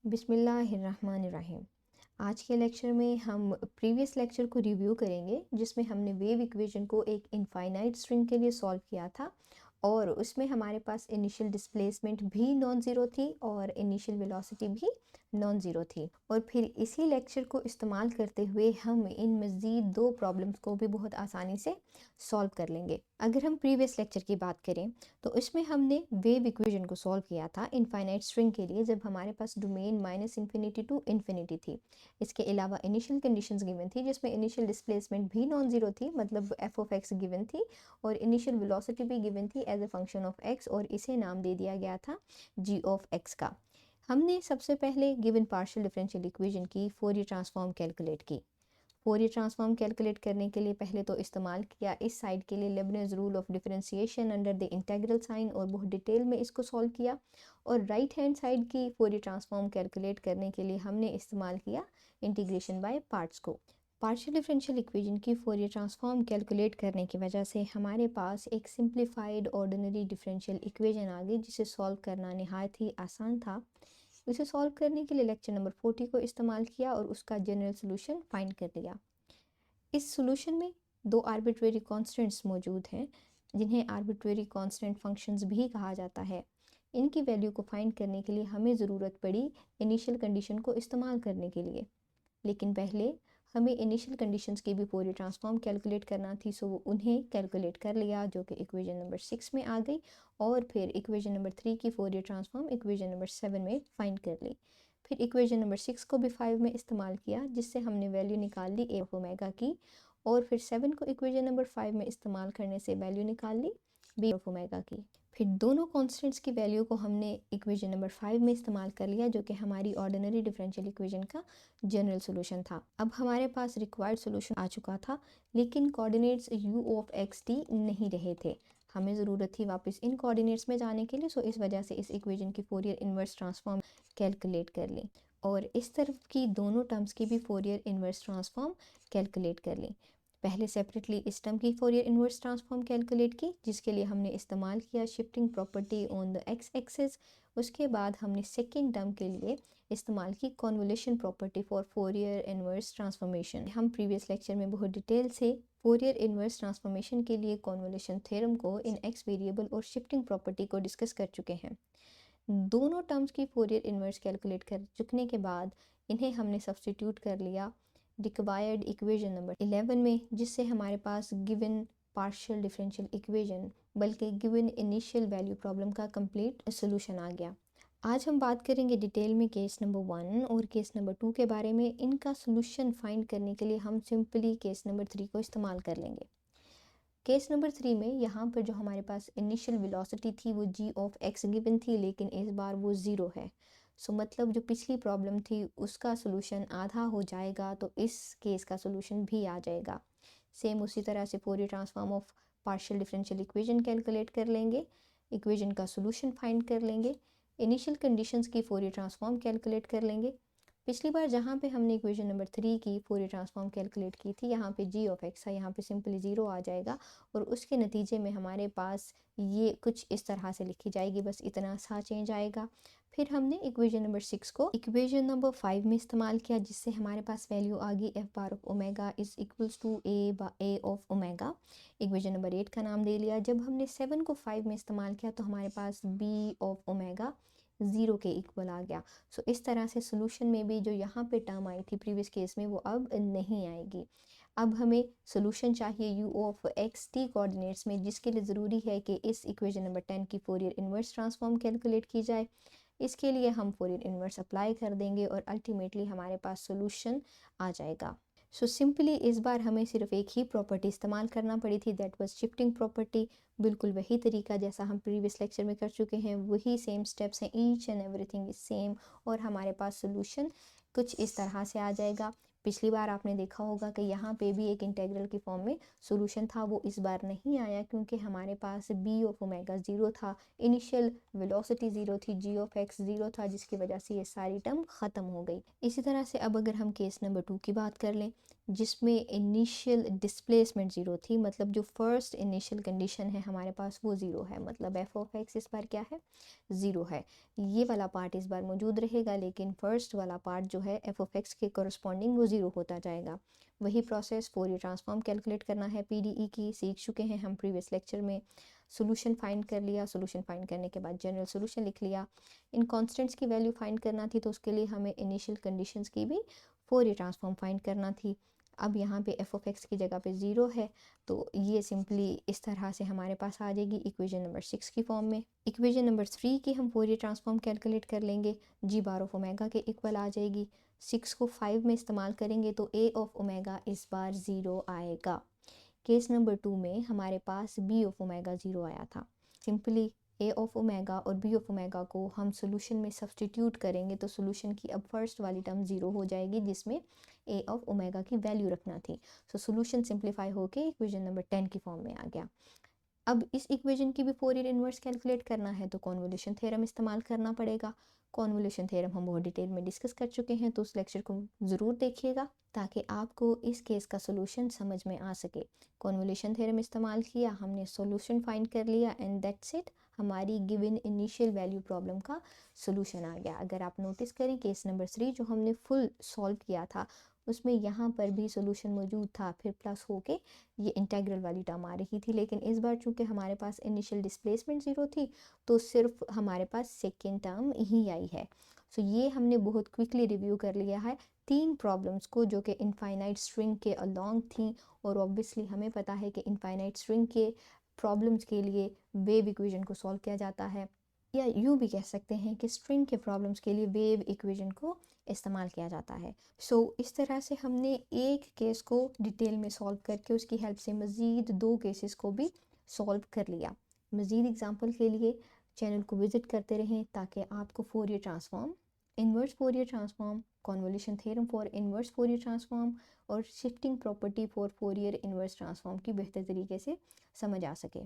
बिस्मिल्लाहिर्रहमानिर्रहीम। आज के लेक्चर में हम प्रीवियस लेक्चर को रिव्यू करेंगे जिसमें हमने वेव इक्वेशन को एक इनफाइनाइट स्ट्रिंग के लिए सॉल्व किया था और उसमें हमारे पास इनिशियल डिस्प्लेसमेंट भी नॉन ज़ीरो थी और इनिशियल वेलोसिटी भी नॉन ज़ीरो थी। और फिर इसी लेक्चर को इस्तेमाल करते हुए हम इन मज़ीद दो प्रॉब्लम्स को भी बहुत आसानी से सॉल्व कर लेंगे। अगर हम प्रीवियस लेक्चर की बात करें तो इसमें हमने वेव इक्वेशन को सॉल्व किया था इनफाइनाइट स्ट्रिंग के लिए जब हमारे पास डोमेन -इन्फिनिटी टू इन्फिनिटी थी। इसके अलावा इनिशियल कंडीशंस गिवन थी जिसमें इनिशियल डिस्प्लेसमेंट भी नॉन ज़ीरो थी, मतलब एफ ऑफ एक्स गिवन थी और इनिशियल वेलोसिटी भी गिवन थी as a function of x और इसे नाम दे दिया गया था जी ऑफ एक्स का। हमने सबसे पहले गिवन पार्शियल डिफरेंशियल इक्वेशन की फोरियर ट्रांसफॉर्म कैलकुलेट की। फोरियर ट्रांसफॉर्म कैलकुलेट करने के लिए पहले तो इस्तेमाल किया इस साइड के लिए Leibniz rule of differentiation under the integral sign और बहुत डिटेल में इसको सॉल्व किया। और राइट हैंड साइड की फोरियर ट्रांसफॉर्म कैलकुलेट करने के लिए हमने इस्तेमाल किया इंटीग्रेशन बाय पार्ट्स को। पार्शियल डिफरेंशियल इक्वेशन की फोरियर ट्रांसफॉर्म कैलकुलेट करने की वजह से हमारे पास एक सिंप्लीफाइड ऑर्डिनरी डिफरेंशियल इक्वेशन आ गई जिसे सॉल्व करना नहायत ही आसान था। इसे सॉल्व करने के लिए लेक्चर नंबर 40 को इस्तेमाल किया और उसका जनरल सोल्यूशन फाइंड कर लिया। इस सोल्यूशन में दो आर्बिट्रेरी कॉन्स्टेंट्स मौजूद हैं जिन्हें आर्बिट्रेरी कॉन्स्टेंट फंक्शंस भी कहा जाता है। इनकी वैल्यू को फाइंड करने के लिए हमें ज़रूरत पड़ी इनिशियल कंडीशन को इस्तेमाल करने के लिए, लेकिन पहले हमें इनिशियल कंडीशंस की भी फोरियर ट्रांसफॉर्म कैलकुलेट करना थी, सो उन्हें कैलकुलेट कर लिया जो कि इक्वेशन नंबर 6 में आ गई और फिर इक्वेशन नंबर 3 की फोरियर ट्रांसफॉर्म इक्वेशन नंबर 7 में फाइंड कर ली। फिर इक्वेशन नंबर 6 को भी 5 में इस्तेमाल किया जिससे हमने वैल्यू निकाल ली ए ऑफ ओमेगा की और फिर 7 को इक्वेशन नंबर 5 में इस्तेमाल करने से वैल्यू निकाल ली बी ऑफ ओमेगा की। फिर दोनों कॉन्स्टेंट्स की वैल्यू को हमने इक्वेशन नंबर 5 में इस्तेमाल कर लिया जो कि हमारी ऑर्डिनरी डिफरेंशियल इक्वेशन का जनरल सॉल्यूशन था। अब हमारे पास रिक्वायर्ड सॉल्यूशन आ चुका था लेकिन coordinates u of x T नहीं रहे थे। हमें ज़रूरत थी वापस इन कोऑर्डिनेट्स में जाने के लिए, सो इस वजह से इस इक्वेशन की फोरियर इन्वर्स ट्रांसफॉर्म कैलकुलेट कर ली और इस तरफ की दोनों टर्म्स की भी फोरियर इन्वर्स ट्रांसफॉर्म कैलकुलेट कर ली। पहले सेपरेटली इस टर्म की फोरियर इन्वर्स ट्रांसफॉर्म कैलकुलेट की जिसके लिए हमने इस्तेमाल किया shifting property on the x axis. उसके बाद हमने सेकेंड टर्म के लिए इस्तेमाल की convolution property for Fourier inverse transformation. हम प्रीवियस लेक्चर में बहुत डिटेल से फोरियर इन्वर्स ट्रांसफॉर्मेशन के लिए कॉन्वोल्यूशन थ्योरम को इन एक्स वेरिएबल और शिफ्टिंग प्रॉपर्टी को डिस्कस कर चुके हैं। दोनों टर्म्स की फोरियर इन्वर्स कैलकुलेट कर चुकने के बाद इन्हें हमने सब्स्टिट्यूट कर लिया रिक्वायर्ड इक्वेशन नंबर 11 में, जिससे हमारे पास गिवन पार्शियल डिफरेंशियल इक्वेशन बल्कि गिवन इनिशियल वैल्यू प्रॉब्लम का कंप्लीट सॉल्यूशन आ गया। आज हम बात करेंगे डिटेल में केस नंबर 1 और केस नंबर 2 के बारे में। इनका सॉल्यूशन फाइंड करने के लिए हम सिंपली केस नंबर 3 को इस्तेमाल कर लेंगे। केस नंबर 3 में यहाँ पर जो हमारे पास इनिशियल वेलोसिटी थी वो जी ऑफ एक्स गिवन थी लेकिन इस बार वो ज़ीरो है। सो मतलब जो पिछली प्रॉब्लम थी उसका सोल्यूशन आधा हो जाएगा तो इस केस का सोल्यूशन भी आ जाएगा। सेम उसी तरह से Fourier transform of partial differential equation calculate कर लेंगे, इक्वेशन का सोल्यूशन फाइंड कर लेंगे, इनिशियल कंडीशंस की फोरियर ट्रांसफॉर्म कैलकुलेट कर लेंगे। पिछली बार जहाँ पे हमने इक्वेशन नंबर 3 की फोरियर ट्रांसफॉर्म कैलकुलेट की थी यहाँ पे जी ऑफ एक्स था, यहाँ पे सिंपली ज़ीरो आ जाएगा और उसके नतीजे में हमारे पास ये कुछ इस तरह से लिखी जाएगी, बस इतना सा चेंज आएगा। फिर हमने इक्वेशन नंबर 6 को इक्वेशन नंबर 5 में इस्तेमाल किया जिससे हमारे पास वैल्यू आ गई F bar of omega is equals to A of omega. Equation number 8 का नाम दे लिया। जब हमने 7 को 5 में इस्तेमाल किया तो हमारे पास बी ऑफ ओमेगा ज़ीरो के इक्वल आ गया। सो इस तरह से सोल्यूशन में भी जो यहाँ पे टर्म आई थी प्रीवियस केस में वो अब नहीं आएगी। अब हमें सोल्यूशन चाहिए you of x T coordinates में, जिसके लिए ज़रूरी है कि इस इक्वेशन नंबर 10 की फोरियर इन्वर्स ट्रांसफॉर्म कैलकुलेट की जाए। इसके लिए हम फोरियर इन्वर्स अप्लाई कर देंगे और अल्टीमेटली हमारे पास सोल्यूशन आ जाएगा। सो सिंपली इस बार हमें सिर्फ एक ही प्रॉपर्टी इस्तेमाल करना पड़ी थी, दैट वाज शिफ्टिंग प्रॉपर्टी। बिल्कुल वही तरीका जैसा हम प्रीवियस लेक्चर में कर चुके हैं, वही सेम स्टेप्स हैं, each and everything is same और हमारे पास सोल्यूशन कुछ इस तरह से आ जाएगा। पिछली बार आपने देखा होगा कि यहाँ पे भी एक इंटेग्रल की फॉर्म में सॉल्यूशन था, वो इस बार नहीं आया क्योंकि हमारे पास बी ऑफ ओमेगा 0 था, इनिशियल वेलोसिटी 0 थी, जी ऑफ एक्स 0 था, जिसकी वजह से ये सारी टर्म ख़त्म हो गई। इसी तरह से अब अगर हम केस नंबर 2 की बात कर लें, जिसमें इनिशियल डिस्प्लेसमेंट 0 थी, मतलब जो फर्स्ट इनिशियल कंडीशन है हमारे पास वो 0 है, मतलब एफ ऑफ एक्स इस बार क्या है, 0 है। ये वाला पार्ट इस बार मौजूद रहेगा, लेकिन फर्स्ट वाला पार्ट जो है एफ ऑफ एक्स के करस्पॉन्डिंग वो 0 होता जाएगा। वही प्रोसेस फोरियर ट्रांसफॉर्म कैलकुलेट करना है, पीडीई की सीख चुके हैं हम प्रीवियस लेक्चर में। सोल्यूशन फाइंड कर लिया, सोल्यूशन फाइंड करने के बाद जनरल सोल्यूशन लिख लिया। इन कॉन्स्टेंट्स की वैल्यू फाइंड करना थी, तो उसके लिए हमें इनिशियल कंडीशंस की भी फोरियर ट्रांसफॉर्म फाइंड करना थी। अब यहाँ पे एफ ऑफ एक्स की जगह पे 0 है, तो ये सिंपली इस तरह से हमारे पास आ जाएगी इक्वेशन नंबर 6 की फॉर्म में। इक्वेशन नंबर 3 की हम फोरियर ट्रांसफॉर्म कैलकुलेट कर लेंगे, जी बार ऑफ ओमेगा के इक्वल आ जाएगी। 6 को 5 में इस्तेमाल करेंगे तो ए ऑफ ओमेगा इस बार 0 आएगा। केस नंबर 2 में हमारे पास बी ऑफ ओमेगा 0 आया था। सिंपली ए ऑफ ओमेगा और बी ऑफ ओमेगा को हम सोल्यूशन में सब्सटीट्यूट करेंगे तो सोल्यूशन की अब फर्स्ट वाली टर्म 0 हो जाएगी, जिसमें ए ऑफ ओमेगा की वैल्यू रखना थी। सो सोल्यूशन सिंप्लीफाई होके इक्वेशन नंबर 10 की फॉर्म में आ गया। अब इस इक्वेशन की भी फोरियर इन्वर्स कैलकुलेट करना है तो कॉन्वोल्यूशन थ्योरम इस्तेमाल करना पड़ेगा। कॉन्वोल्यूशन थ्योरम हम बहुत डिटेल में डिस्कस कर चुके हैं, तो उस लेक्चर को ज़रूर देखिएगा ताकि आपको इस केस का सोल्यूशन समझ में आ सके। कॉन्वोल्यूशन थ्योरम इस्तेमाल किया, हमने सोल्यूशन फाइंड कर लिया एंड दैट्स इट, हमारी गिवन इनिशियल वैल्यू प्रॉब्लम का सोल्यूशन आ गया। अगर आप नोटिस करें केस नंबर 3 जो हमने फुल सॉल्व किया था, उसमें यहाँ पर भी सोल्यूशन मौजूद था, फिर प्लस होके ये इंटेग्रल वाली टर्म आ रही थी। लेकिन इस बार चूंकि हमारे पास इनिशियल डिस्प्लेसमेंट 0 थी, तो सिर्फ हमारे पास सेकेंड टर्म ही आई है। सो ये हमने बहुत क्विकली रिव्यू कर लिया है 3 प्रॉब्लम्स को, जो कि इनफाइनाइट स्ट्रिंग के अलोंग थी। और ऑब्वियसली हमें पता है कि इनफाइनाइट स्ट्रिंग के प्रॉब्लम्स के लिए वेव इक्वेशन को सॉल्व किया जाता है, या यूँ भी कह सकते हैं कि स्ट्रिंग के प्रॉब्लम्स के लिए वेव इक्वेशन को इस्तेमाल किया जाता है। इस तरह से हमने एक केस को डिटेल में सॉल्व करके उसकी हेल्प से मज़ीद 2 केसेस को भी सॉल्व कर लिया। मज़ीद एग्जांपल के लिए चैनल को विज़िट करते रहें ताकि आपको Fourier transform, inverse Fourier transform, convolution theorem for inverse Fourier transform और shifting property for Fourier inverse transform की बेहतर तरीके से समझ आ सके।